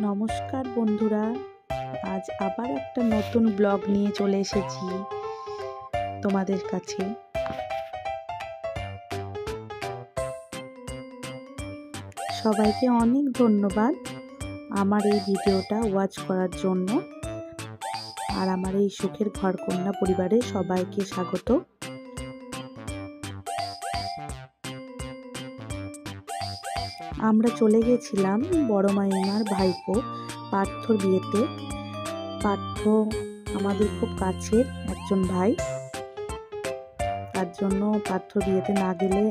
নমস্কার বন্ধুরা, আজ আবার একটা নতুন ব্লগ নিয়ে চলে এসেছি তোমাদের কাছে। সবাইকে অনেক ধন্যবাদ আমার এই ভিডিওটা ওয়াচ করার জন্য। আর আমার এই সুখের ঘরকন্যা পরিবারে সবাইকে স্বাগত। আমরা চলে গেছিলাম বড় মাইমার ভাইপো পার্থর বিয়েতে। পার্থ আমাদের খুব কাছের একজন ভাই, তার জন্য পার্থর বিয়েতে না গেলে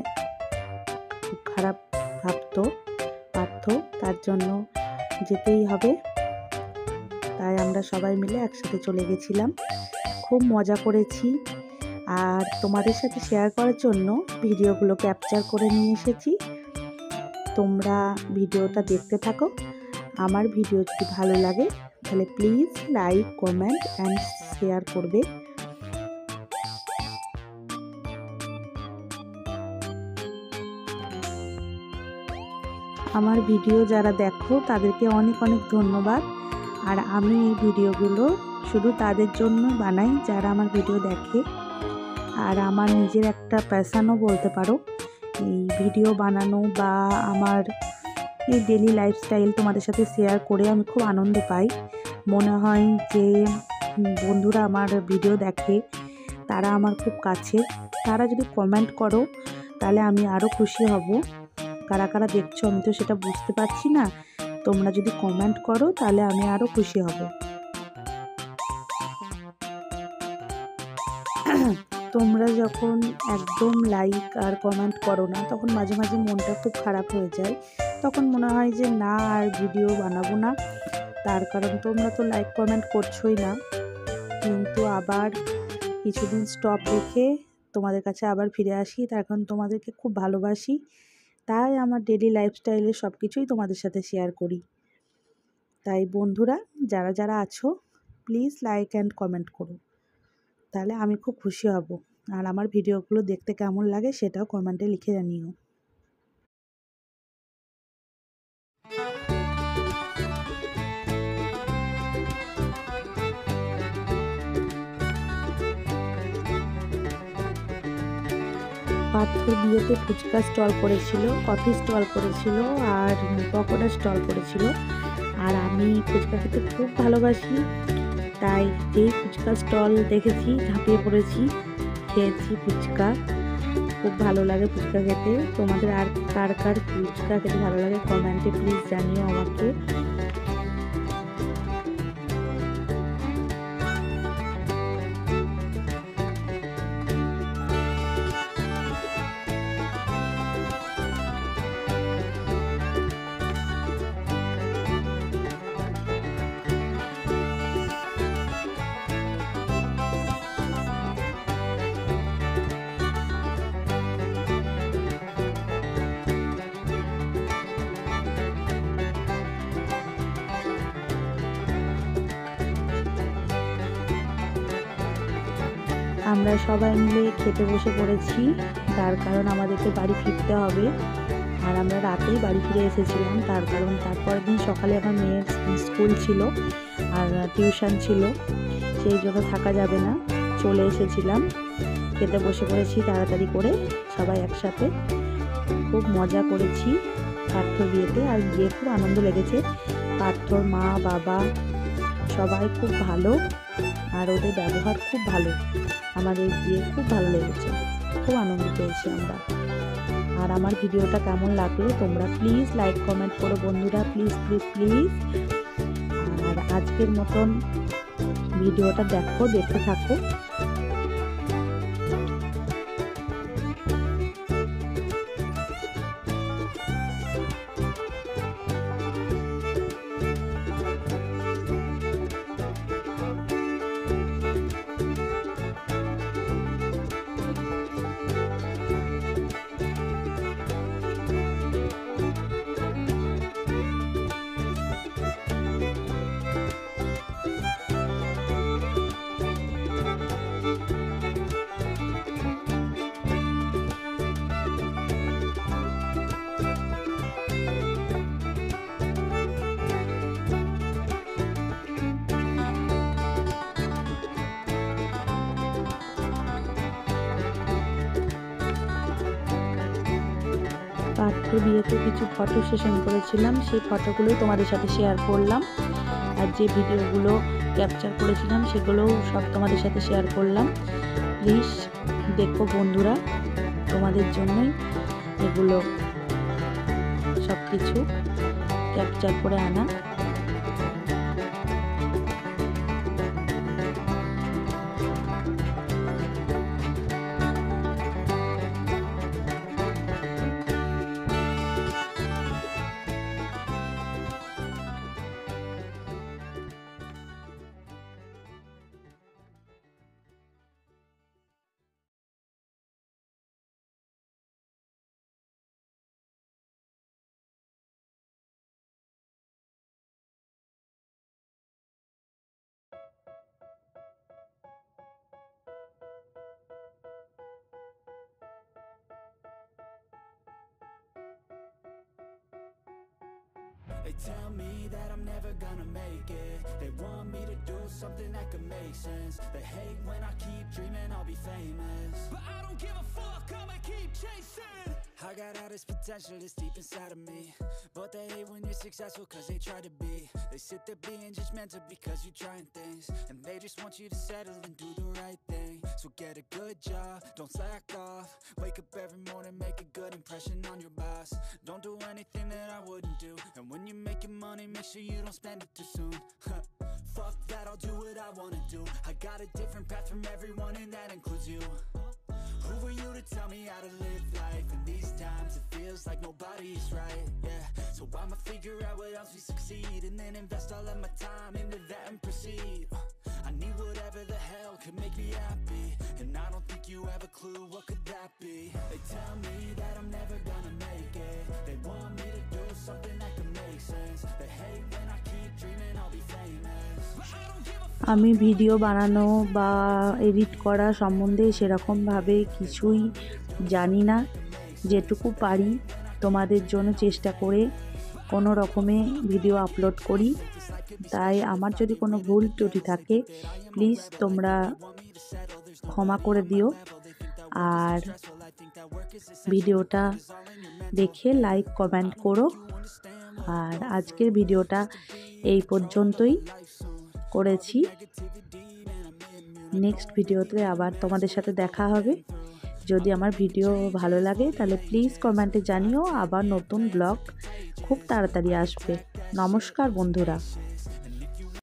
খুব খারাপ ভাবতো পার্থ, তার জন্য যেতেই হবে। তাই আমরা সবাই মিলে একসাথে চলে গেছিলাম, খুব মজা করেছি। আর তোমাদের সাথে শেয়ার করার জন্য ভিডিওগুলো ক্যাপচার করে নিয়ে এসেছি। তোমরা ভিডিওটা দেখতে থাকো। আমার ভিডিও যদি ভালো লাগে তাহলে please like, comment and share করবে। আমার ভিডিও যারা দেখো তাদেরকে অনেক অনেক ধন্যবাদ। আর আমি এই ভিডিওগুলো শুধু তাদের জন্য বানাই যারা আমার ভিডিও দেখে। আর আমার নিজের একটা প্যাশনও বলতে পারো এই ভিডিও বানানো, বা আমার এই ডেলি লাইফস্টাইল তোমাদের সাথে শেয়ার করে আমি খুব আনন্দ পাই। মনে হয় যে বন্ধুরা আমার ভিডিও দেখে, তারা আমার খুব কাছের। তারা যদি কমেন্ট করো তাহলে আমি আরও খুশি হব। কারা কারা দেখছো আমি তো সেটা বুঝতে পারছি না, তোমরা যদি কমেন্ট করো তাহলে আমি আরও খুশি হব। তোমরা যখন একদম লাইক আর কমেন্ট করো না, তখন মাঝে মাঝে মনটা খুব খারাপ হয়ে যায়। তখন মনে হয় যে না, আর ভিডিও বানাবো না, তার কারণ তোমরা তো লাইক কমেন্ট করছোই না। কিন্তু আবার কিছুদিন স্টপ রেখে তোমাদের কাছে আবার ফিরে আসি, তার কারণ তোমাদেরকে খুব ভালোবাসি। তাই আমার ডেলি লাইফস্টাইলের সব কিছুই তোমাদের সাথে শেয়ার করি। তাই বন্ধুরা যারা যারা আছো প্লিজ লাইক অ্যান্ড কমেন্ট করো, তাহলে আমি খুব খুশি হব। আর আমার ভিডিওগুলো দেখতে কেমন লাগে সেটাও কমেন্টে লিখে জানিও। পার্থর বিয়েতে ফুচকা স্টল করেছিল, কফি স্টল করেছিল, আর পকোড়া স্টল করেছিল। আর আমি ফুচকা খেতে খুব ভালোবাসি, তাই যেই ফুচকা স্টল দেখেছি ঝাঁপিয়ে পড়েছি, খেয়েছি ফুচকা। খুব ভালো লাগে ফুচকা খেতে। তোমাদের আর কার কার ফুচকা খেতে ভালো লাগে কমেন্টে প্লিজ জানিও আমাকে। আমরা সবাই মিলে খেতে বসে পড়েছি, তার কারণ আমাদেরকে বাড়ি ফিরতে হবে। আর আমরা রাতেই বাড়ি ফিরে এসেছিলাম, তার কারণ তারপর দিন সকালে আমার মেয়ের স্কুল ছিল আর টিউশন ছিল, সেই জন্য থাকা যাবে না। চলে এসেছিলাম, খেতে বসে পড়েছি তাড়াতাড়ি করে সবাই একসাথে। খুব মজা করেছি পার্থর বিয়েতে, আর গিয়ে খুব আনন্দ লেগেছে। পার্থর মা বাবা সবাই খুব ভালো, আর ওদের ব্যবহার খুব ভালো। আমাদের গিয়ে খুব ভালো লেগেছে, খুব আনন্দ পেয়েছি আমরা। আর আমার ভিডিওটা কেমন লাগলো তোমরা প্লিজ লাইক কমেন্ট করো বন্ধুরা, প্লিজ প্লিজ প্লিজ। আর আজকের মতন ভিডিওটা দেখতে থাকো। কালকে বিয়েতে কিছু ফটো সেশন করেছিলাম, সেই ফটোগুলোই তোমাদের সাথে শেয়ার করলাম। আর যে ভিডিওগুলো ক্যাপচার করেছিলাম সেগুলোও সব তোমাদের সাথে শেয়ার করলাম। প্লিজ দেখো বন্ধুরা, তোমাদের জন্যই এগুলো সব কিছু ক্যাপচার করে আনা। They tell me that I'm never gonna make it. They want me to do something that could make sense. They hate when I keep dreaming I'll be famous, but I don't give a fuck, I'ma keep chasing. I got all this potential that's deep inside of me, but they hate when you're successful cause they try to be. They sit there being judgmental because you're trying things, and they just want you to settle and do the right thing. So get a good job, don't slack off. Wake up every morning, make a good impression on your boss. Don't do anything that I wouldn't do, and when you're making money, make sure you don't spend it too soon. Fuck that, I'll do what I wanna do. I got a different path from everyone and that includes you. Who are you to tell me how to live life? In these times it feels like nobody's right, yeah. So I'ma figure out what else we succeed, and then invest all of my time into that and proceed. I need whatever the hell could make me happy, and I don't think you have a clue what could that be. They tell me that I'm never gonna make it. They want me to do something that could make sense. They hate when I keep dreaming I'll be famous, but I don't give a fuck. আমি video বানানো বা edit করা সম্বন্ধে সেরকমভাবে কিছুই জানি না। যেটুকু পারি তোমাদের জন্য চেষ্টা করে কোনো রকমে ভিডিও আপলোড করি, তাই আমার যদি কোনো ভুল ত্রুটি থাকে প্লিজ তোমরা ক্ষমা করে দিও। আর ভিডিওটা দেখে লাইক কমেন্ট করো। আর আজকের ভিডিওটা এই পর্যন্তই করেছি। নেক্সট ভিডিওতে আবার তোমাদের সাথে দেখা হবে। যদি আমার ভিডিও ভালো লাগে তাহলে প্লিজ কমেন্টে জানিও। আবার নতুন ব্লগ খুব তাড়াতাড়ি আসবে। নমস্কার বন্ধুরা।